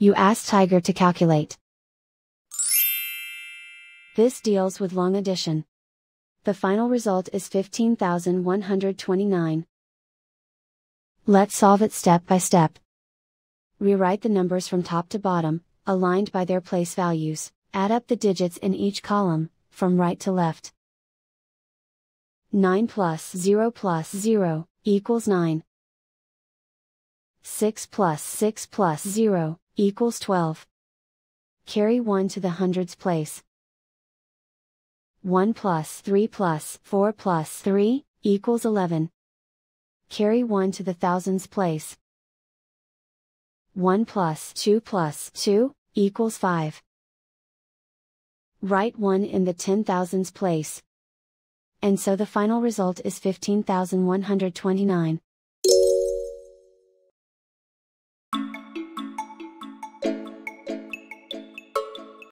You ask Tiger to calculate. This deals with long addition. The final result is 15,129. Let's solve it step by step. Rewrite the numbers from top to bottom, aligned by their place values. Add up the digits in each column, from right to left. 9 plus 0 equals 9. 6 plus 0 equals 12. Carry 1 to the hundreds place. 1 plus 3 plus 4 plus 3 equals 11. Carry 1 to the thousands place. 1 plus 2 equals 5. Write 1 in the 10,000s place. And so the final result is 15,129.